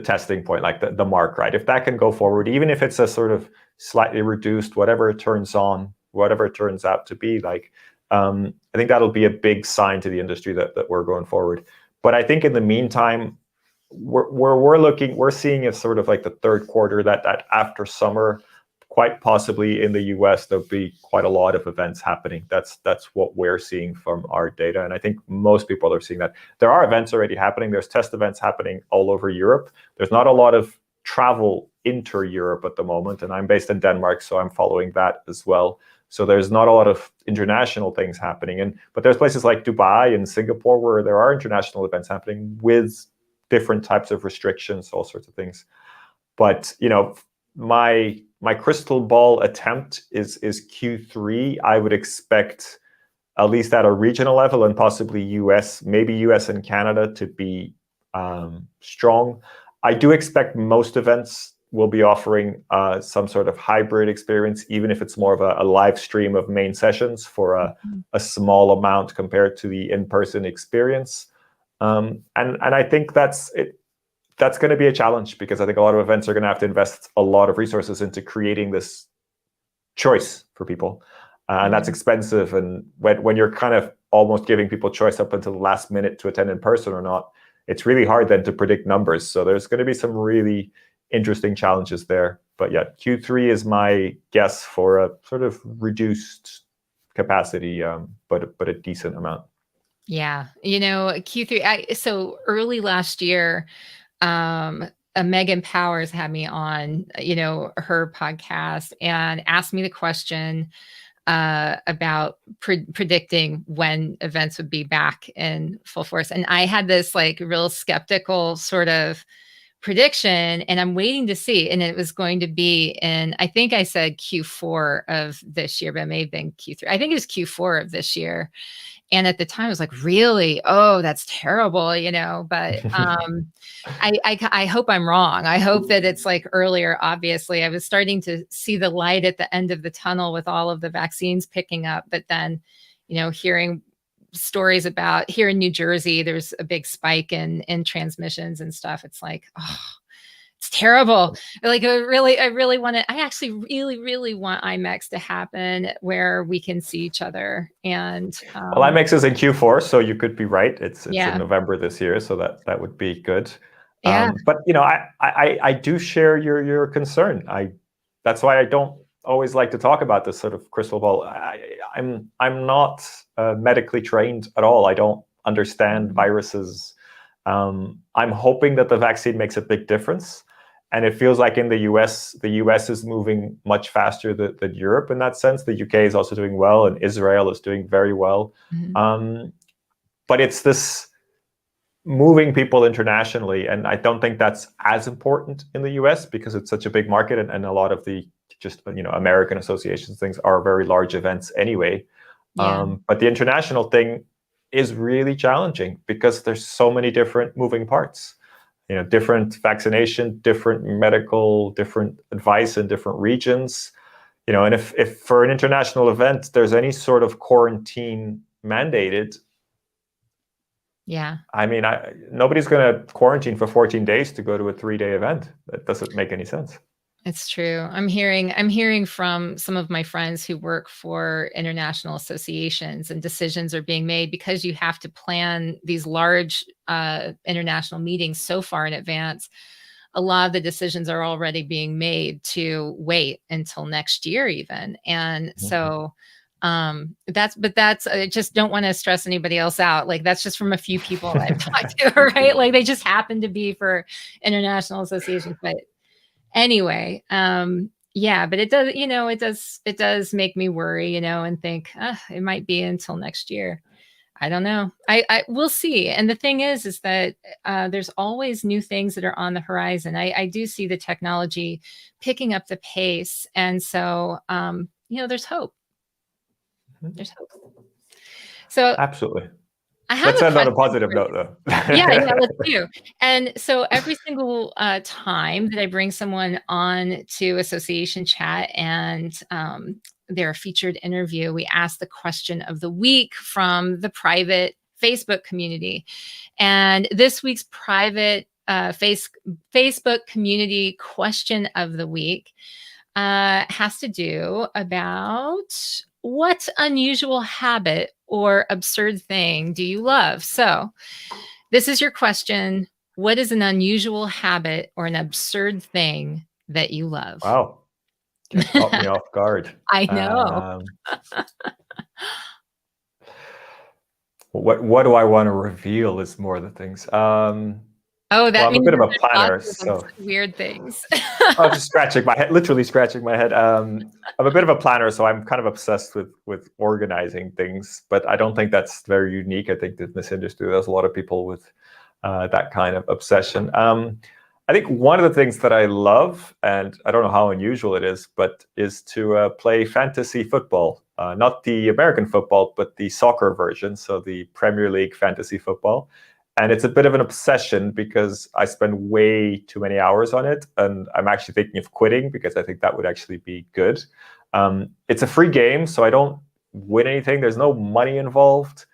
testing point, like the mark, right? If that can go forward, even if it's a sort of slightly reduced, whatever it turns out to be, like, I think that'll be a big sign to the industry that we're going forward. But I think in the meantime, we're seeing as sort of like the third quarter, that after summer, quite possibly in the US, there'll be quite a lot of events happening. That's what we're seeing from our data. And I think most people are seeing that. There are events already happening. There's test events happening all over Europe. There's not a lot of travel inter-Europe at the moment. And I'm based in Denmark, so I'm following that as well. So there's not a lot of international things happening. But there's places like Dubai and Singapore where there are international events happening with different types of restrictions, all sorts of things. But, my crystal ball attempt is Q3. I would expect, at least at a regional level and possibly maybe US and Canada, to be strong. I do expect most events will be offering some sort of hybrid experience, even if it's more of a live stream of main sessions for a small amount compared to the in-person experience. And I think that's going to be a challenge, because I think a lot of events are going to have to invest a lot of resources into creating this choice for people. And that's expensive. And when you're kind of almost giving people choice up until the last minute to attend in person or not, it's really hard then to predict numbers. So there's going to be some really interesting challenges there. But yeah, Q3 is my guess for a sort of reduced capacity, but a decent amount. Yeah. Q3, so early last year, Megan Powers had me on, her podcast, and asked me the question about predicting when events would be back in full force. And I had this like real skeptical sort of prediction, and I'm waiting to see. And it was going to be I think I said Q4 of this year, but it may have been Q3. I think it was Q4 of this year. And at the time I was like, really? Oh, that's terrible, but I hope I'm wrong. I hope that it's like earlier. Obviously, I was starting to see the light at the end of the tunnel with all of the vaccines picking up. But then, hearing stories about here in New Jersey, there's a big spike in transmissions and stuff. It's like, oh, it's terrible. Like, I actually really want IMEX to happen where we can see each other. And well, IMEX is in Q4, so you could be right. It's in November this year, so that would be good. Yeah. But I do share your concern. That's why I don't always like to talk about this sort of crystal ball. I'm not medically trained at all. I don't understand viruses. I'm hoping that the vaccine makes a big difference. And it feels like in the US is moving much faster than Europe in that sense. The UK is also doing well, and Israel is doing very well. But it's this moving people internationally, and I don't think that's as important in the US because it's such a big market, and a lot of the just American associations things are very large events anyway. But the international thing is really challenging because there's so many different moving parts. Different vaccination, different medical, different advice in different regions. And if for an international event there's any sort of quarantine mandated, I mean, nobody's going to quarantine for 14 days to go to a 3-day event. That doesn't make any sense. It's true. I'm hearing from some of my friends who work for international associations, and decisions are being made because you have to plan these large international meetings so far in advance. A lot of the decisions are already being made to wait until next year even. And so that's I just don't want to stress anybody else out. Like, that's just from a few people I've talked to, right? Like, they just happen to be for international associations, but anyway, but it does, it does make me worry, and think it might be until next year. I don't know. I we'll see. And the thing is that there's always new things that are on the horizon. I do see the technology picking up the pace, and so there's hope. There's hope. So absolutely. Let's end on a positive note, though. yeah, let's do. And so every single time that I bring someone on to Association Chat and their featured interview, we ask the question of the week from the private Facebook community. And this week's private Facebook community question of the week has to do about what unusual habit or absurd thing do you love? So this is your question. What is an unusual habit or an absurd thing that you love? Wow. Just caught me off guard. I know. What do I want to reveal is more the things. I'm a bit of a planner, so weird things. just scratching my head, literally scratching my head. I'm a bit of a planner, so I'm kind of obsessed with organizing things, but I don't think that's very unique. I think that in this industry, there's a lot of people with that kind of obsession. I think one of the things that I love, and I don't know how unusual it is, but is to play fantasy football. Not the American football, but the soccer version, so the Premier League fantasy football. And it's a bit of an obsession because I spend way too many hours on it. And I'm actually thinking of quitting because I think that would actually be good. It's a free game, so I don't win anything. There's no money involved.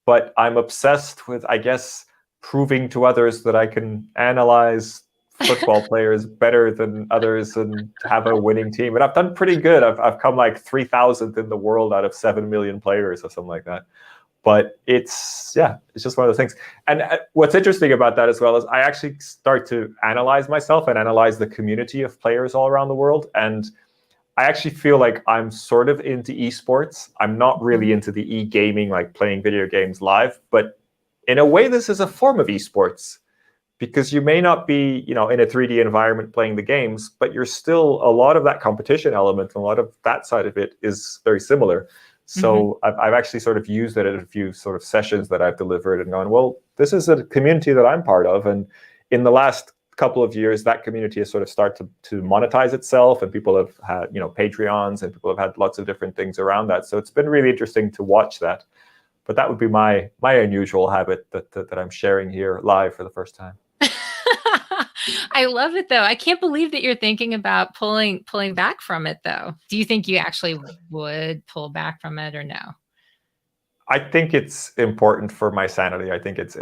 But I'm obsessed with, I guess, proving to others that I can analyze football players better than others and have a winning team. And I've done pretty good. I've come like 3,000th in the world out of 7 million players or something like that. But it's just one of those things. And what's interesting about that as well is I actually start to analyze myself and analyze the community of players all around the world. And I actually feel like I'm sort of into esports. I'm not really into the e-gaming, like playing video games live. But in a way, this is a form of esports because you may not be, in a 3D environment playing the games, but you're still, a lot of that competition element, a lot of that side of it is very similar. So I've actually sort of used it at a few sort of sessions that I've delivered and gone, well, this is a community that I'm part of. And in the last couple of years, that community has sort of started to monetize itself, and people have had, Patreons, and people have had lots of different things around that. So it's been really interesting to watch that. But that would be my unusual habit that I'm sharing here live for the first time. I love it, though. I can't believe that you're thinking about pulling back from it, though. Do you think you actually would pull back from it, or no? I think it's important for my sanity. I think it's too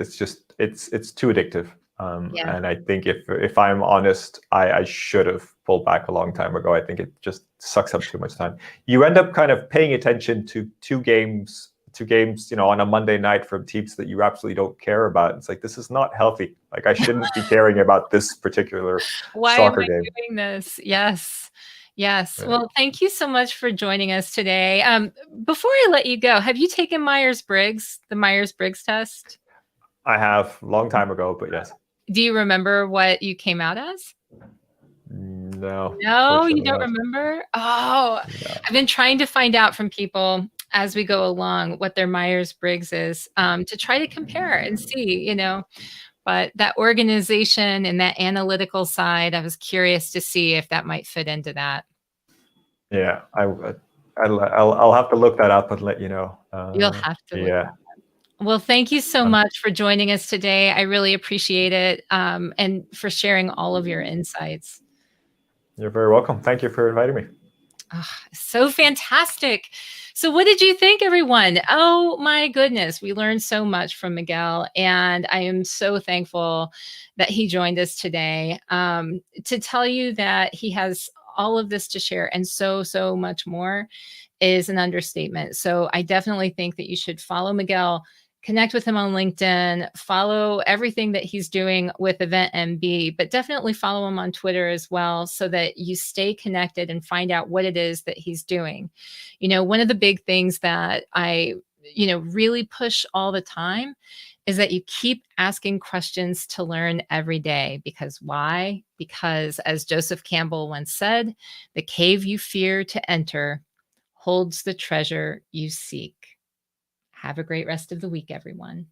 addictive. And I think if I'm honest, I should have pulled back a long time ago. I think it just sucks up too much time. You end up kind of paying attention to two games, on a Monday night from teams that you absolutely don't care about. It's like, this is not healthy. Like, I shouldn't be caring about this particular soccer game. Why am I doing this? Yes. Yeah. Well, thank you so much for joining us today. Before I let you go, have you taken the Myers-Briggs test? I have, a long time ago, but yes. Do you remember what you came out as? No, No, you fortunately don't not. remember? Oh, No. I've been trying to find out from people as we go along what their Myers-Briggs is, to try to compare and see, but that organization and that analytical side, I was curious to see if that might fit into that. Yeah, I'll have to look that up and let you know. You'll have to look. Yeah, Well, thank you so um, much for joining us today. I really appreciate it, and for sharing all of your insights. you're very welcome. Thank you for inviting me. Ah, so fantastic. So, what did you think, everyone? Oh my goodness, we learned so much from Miguel, and I am so thankful that he joined us today. To tell you that he has all of this to share and so, so much more is an understatement. So, I definitely think that you should follow Miguel. Connect with him on LinkedIn, follow everything that he's doing with EventMB, but definitely follow him on Twitter as well so that you stay connected and find out what it is that he's doing. One of the big things that I, really push all the time is that you keep asking questions to learn every day. Because why? Because as Joseph Campbell once said, the cave you fear to enter holds the treasure you seek. Have a great rest of the week, everyone.